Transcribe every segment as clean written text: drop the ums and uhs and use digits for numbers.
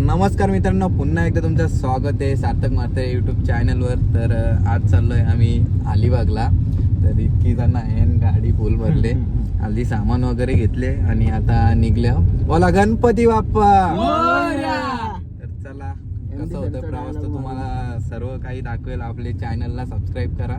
नमस्कार मित्रांनो, पुन्हा एकदा तुमचं स्वागत आहे सार्थक म्हात्रे यूट्यूब चॅनलवर. तर आज चाललोय आम्ही अलिबागला. तर इतकी जण आहे, गाडी फुल भरले, हल्ली सामान वगैरे घेतले आणि आता निघले. बोला गणपती बाप्पा. तर चला, कसं होतं प्रवास तर तुम्हाला सर्व काही दाखवेल. आपले चॅनलला सबस्क्राईब करा,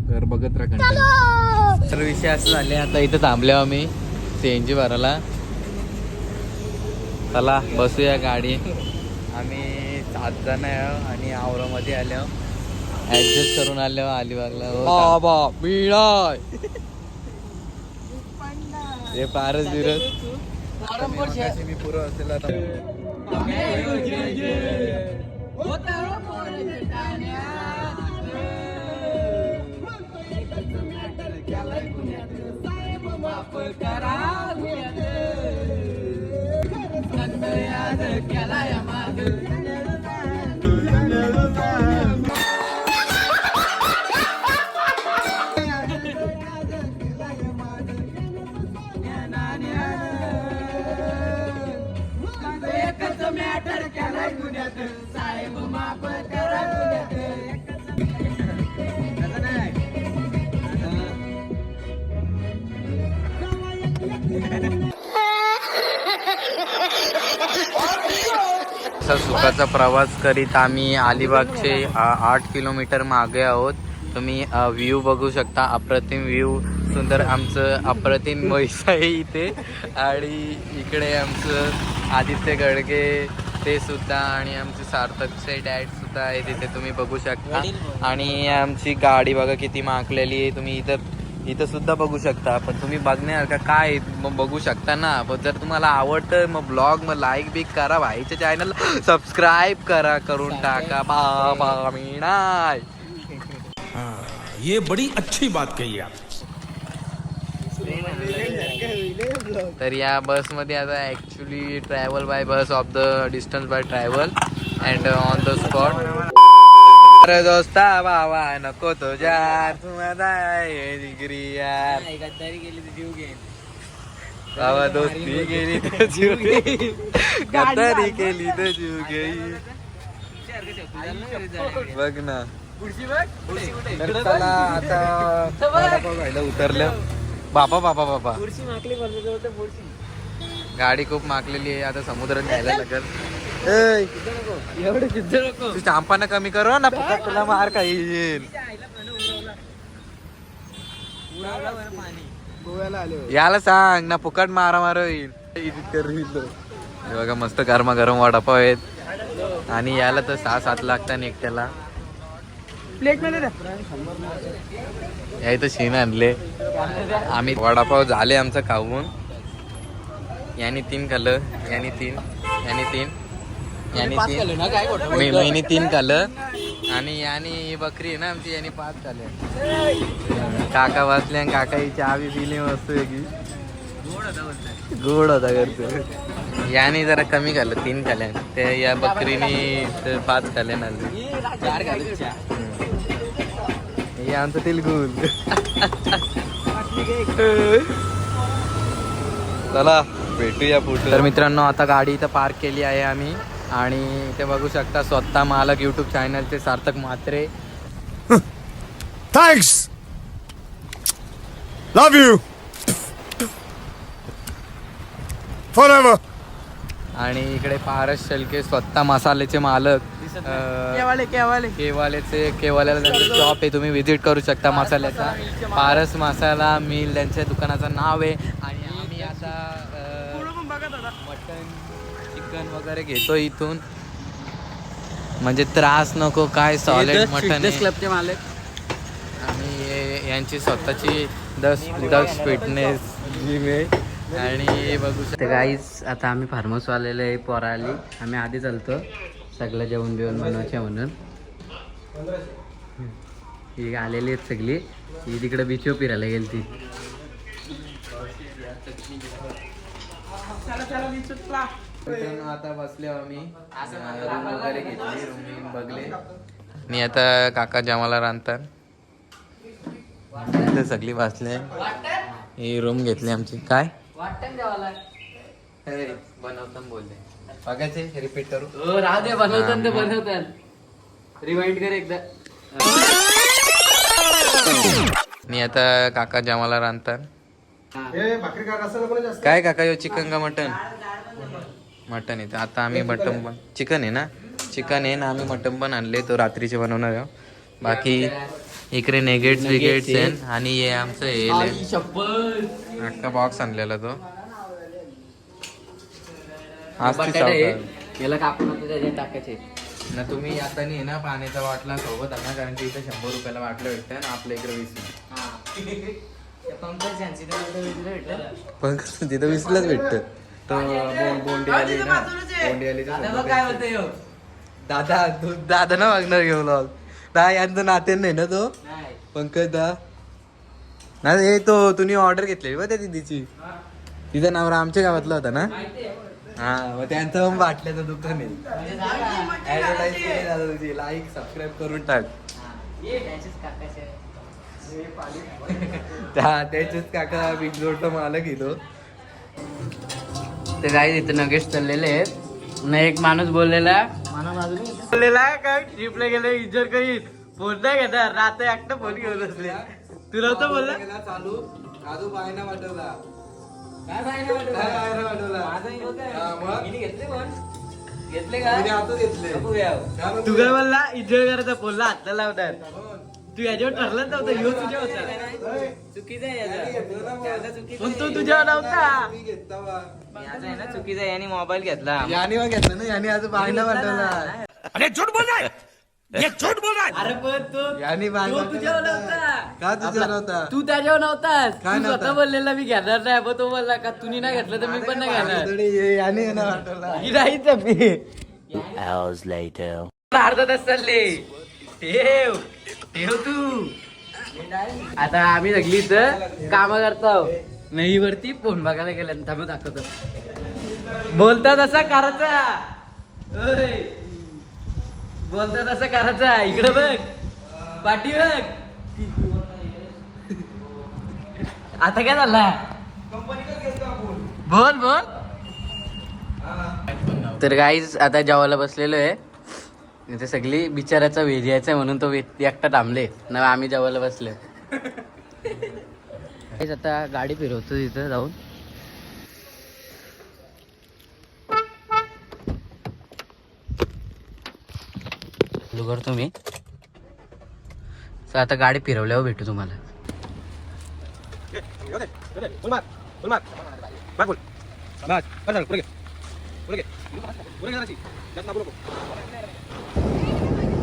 तर बघत राहा कंटेंट. तर विषय असं झाले, आता इथं थांबले आम्ही CNG भरायला. चला बसूया गाडी. आम्ही 7 जण आहे आणि आवरामध्ये आलो, ऍडजस्ट करून आलो अलिबागला. बाबा मिळाय हे पारस बिरस मी पुरं असेल आता. सुखाचा प्रवास करीत आम्ही अलिबागचे 8 किलोमीटर मागे आहोत. तुम्ही व्ह्यू बघू शकता, अप्रतिम व्ह्यू, सुंदर आमचं अप्रतिम म्हैस आहे इथे. आणि इकडे आमचं आदित्य गडगे ते सुद्धा, आणि आमचे सार्थकचे डॅड सुद्धा आहे तिथे, तुम्ही बघू शकता. आणि आमची गाडी बघा किती माकलेली आहे, तुम्ही इथं सुद्धा बघू शकता. पण तुम्ही बघणार का काय, मग बघू शकता ना. पण जर तुम्हाला आवडतं मग ब्लॉग मग लाईक बिक करा, भाईच्या चॅनल सबस्क्राईब करा, करून टाका. बाबा मी नाही. ये बड़ी अच्छी बात कही आप. तर या बसमध्ये आता actually travel by bus of the distance by travel and on the spot. अरे दोस्ता बाबा नको तो जार डिग्री यार, बाबा दोस्ती गेली तर जीव गेली, गद्दारी केली तर जीव गेली. बघ ना. तर चला आता उतरलं. बाबा बाबा बाबा गाडी खूप माकलेली आहे, आता समुद्रात जायला लागेल. तू चांपाना कमी करो ना, फक्त तुला मार काही येईल. याला सांग ना, फुकट मारा होईल. हे बघा मस्त गरमा गरम वडापाव आहेत, आणि याला तर 6-7 लागतात एकट्याला. या इथं शीन आणले आम्ही. वडापाव झाले आमचं खाऊन. याने 3 खाल्लं, याने 3, याने 3, याने 3, मी 3 खाल्लं, आणि याने बकरी आहे ना आमची, याने 5 खाल्ले. काका वाचले आणि काका ही चहा बी पिली मस्त वेगळी, गोड होता करतो. याने जरा कमी खाल्लं, 3 खाल्ल्या. ते या बकरीने 5 खाल्ले ना. हे आमचं तिलगुल. चला भेटूया पुढे. तर मित्रांनो, आता गाडी इथं पार्क केली आहे आम्ही, आणि इथे बघू शकता स्वतः मालक यूट्यूब चॅनलचे Sarthak Mhatre. Thanks, love you forever. आणि इकडे पारस शेळके स्वतः मसाल्याचे मालक, केवाल्याला त्यांचं शॉप आहे, तुम्ही व्हिजिट करू शकता मसाल्याचा. पारस मसाला मिल त्यांच्या दुकानाचं नाव आहे. आणि आम्ही आता मटन चिकन वगैरे घेतो इथून, म्हणजे त्रास नको काय. सॉलिड मटन क्लबचे मालक, आणि यांची स्वतःची दक्ष फिटनेस जिम आहे. आणि बघू शकता गाईज, आता आम्ही फार्महाऊस आलेलो आहे पोराली. आम्ही आधी चालतो सगळं जेवण बिवण बनवायचे म्हणून. ही आलेली आहेत सगळी, ही तिकडे बीचवर फिरायला गेली ती. आता बसले आम्ही, रूम वगैरे घेतली, रूम बघले, आणि आता काका जेवायला रांधतात. सगळी बसले, ही रूम घेतली आमची. काय बनवताना बोलले बघायचे रिपीट करू. हो राहू दे, बनवतात ते बनवतात. रिवाइंड कर एकदा. मी आता काका जेवायला रांधतात. काय काका यो चिकन का मटन? मटन येतं. आता आम्ही मटन पण चिकन आहे ना, चिकन आहे ना, आम्ही मटन पण आणले, तो रात्रीचे बनवणार आहे. बाकी इकडे नेगेट्स विगेट्स आहे आणि हे आमचं हे शपथ अख्खा बॉक्स आणलेला तो. आज ती बटाटे चौका. याला कापून आता त्याच्यात टाकायचे. ना तुम्ही आता नाही ना पाण्याचा बाटला सोबत आणा, कारण की इथे 100 रुपयाला बाटलं भेटतं ना, आपल्या इकडे 20. पण तिथं 20लाच भेटतं. तर बोंडी आली ना, बोंडी आली तर काय होतं ह्यो? दादा तू दादा ना मागणार घेऊन दा यांचं नाते नाही ना तो नाही. पंकज दा ना, हे तो तुम्ही ऑर्डर घेतलेली बघ त्या दिदीची, तिचा नवरा आमच्या गावातला होता ना. हा मग त्यांचं पण बाटल्याचं दुकान आहे. ऍडव्हर्टाईज केली दादा तुझी, लाईक सबस्क्राईब करून टाक. त्याचेच काका बिग जोडचा मालक येतो. ते काय इथे नगेश चाललेले आहेत ना. एक माणूस बोललेला का ट्रिपला गेले इज्जत करीत फोन नाही घेणार, रात्री एकटा फोन घेऊन असले. तुला तर बोलला चालू आजू बायना वाटवला. काय फायदा घेतले का तू काय बोलला? इज्जत करायचा बोलला, हातला लावतात. तू याच्यावर ठरलंच नव्हतं, ह्यो तुझ्या होता. चुकीचा आहे पण तो तुझ्यावर नव्हता. चुकीचा आहे, याने मोबाईल घेतला. याने मग घेतलं ना, याने आज बायना वाटवला. अरे झूठ बोल रहा है, ये झूठ बोल रहा है. अरे पण तो याने बायना तुझ्यावर नव्हता. का तुझ्यावर नव्हता? तू त्याच्यावर नव्हतास. काय तू स्वतः नव्हता? बोललेला मी घेणार नाही, पण तो बोलला का तुम्ही नाही घेतलं तर मी पण नाही घेणार. याने ना वाटवला. ही नाहीच अर्धा तास चालले. ठेव ठेव तू. आता आम्ही सगळी इथं काम करतो नाही, वरती फोन बघायला गेल्या. थांबू दाखवतो. बोलता तसा करायचा. ओय. बोलता तसा करायचा. इकडे बघ, पाठी बघ. आता काय झाला? बोल बोल. तर गाईज आता जेवायला बसलेलो आहे. इथे सगळी बिचाराचा वेध यायचा म्हणून तो व्यक्ती एकटा थांबले ना, आम्ही जेवायला बसले. आता गाडी फिरवतो तिथं जाऊन. चालू करतो मी. तर आता गाडी फिरवल्यावर भेटू तुम्हाला.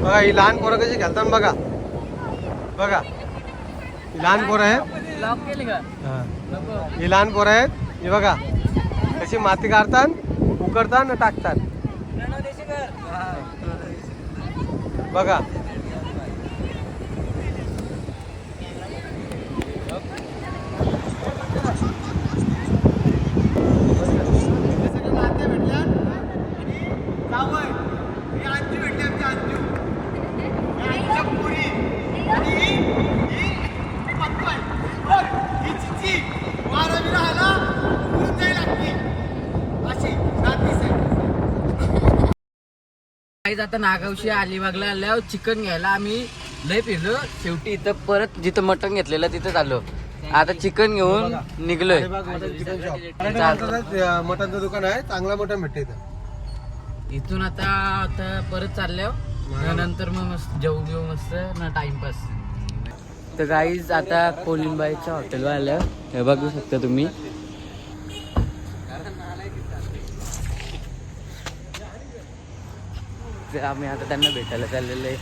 बघा ही लहान पोरं कशी खेळतात बघा. बघा ही लहान पोरं आहेत. लॉक केली का? ही लहान पोरं आहेत. ही बघा कशी माती काढतात, उकडतात ना टाकतात. बघा आता नागावशी अलिबागला आल्यावर चिकन घ्यायला आम्ही लय फिरलो. शेवटी इथं परत जिथं मटण घेतलेलं तिथं चाललो. आता चिकन घेऊन निघलोय. मटनचं दुकान आहे, चांगला मटन भेटते इथं. इथून आता परत चालल्यावर नंतर मग मस्त जेवू घेऊ मस्त ना टाइमपास. तर गाईज आता कोलिंबाईच्या हॉटेलवर आलं. हे बघू शकता तुम्ही. आम्ही आता त्यांना भेटायला चाललेलो आहे.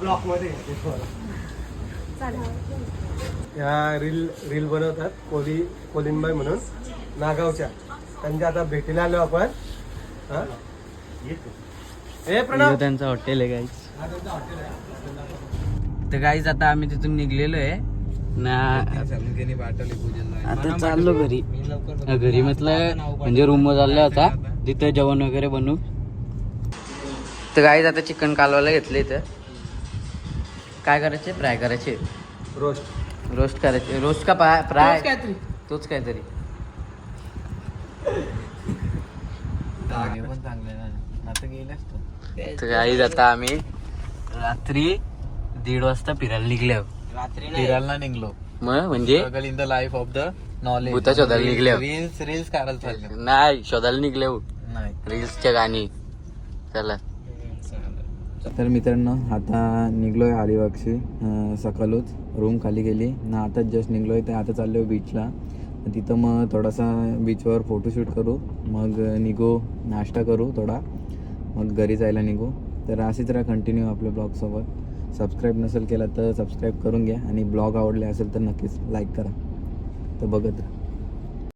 ब्लॉक मध्ये या रील बनवतात कोलिंबाई म्हणून नागावच्या. त्यांच्या आता भेटीला आलो आपण. हे प्रणव त्यांचं हॉटेल आहे गाईज. तर गाईज आता आम्ही तिथून निघलेलो आहे ना. आता चाललो घरी. घरी म्हटलं म्हणजे रूम वर चालला होता, तिथं जेवण वगैरे बनवू. तर गाईज आता चिकन कालवायला घेतले इथं. काय करायचे? फ्राय करायचे. रोस्ट. रोस्ट करायचे. रोस्ट का फ्राय? तोच काहीतरी. तर गाईज आता आम्ही रात्री 1:30 वाजता फिरायला निघले आहोत. फिरायला निघलो मग म्हणजे in the life of the knowledge. भूता शोधायला निघले आहोत. रील्स काढायला चालले. नाही, शोधायला निघले आहोत. नाही. रील्सच्या गाणी. चला. तर मित्रांनो आता निघलोय अलिबागशी सकाळच रूम खाली गेली ना, आताच जस्ट निघलोय. तर आता चाललोय बीचला. तिथं मग थोडासा बीचवर फोटोशूट करू, मग निघू, नाश्ता करू थोडा, मग घरी जायला निघू. तर अशीच राहा कंटिन्यू आपल्या ब्लॉगसोबत. सबस्क्राईब नसेल केला तर सबस्क्राईब करून घ्या आणि ब्लॉग आवडले असेल तर नक्कीच लाईक करा. तर बघत राहा.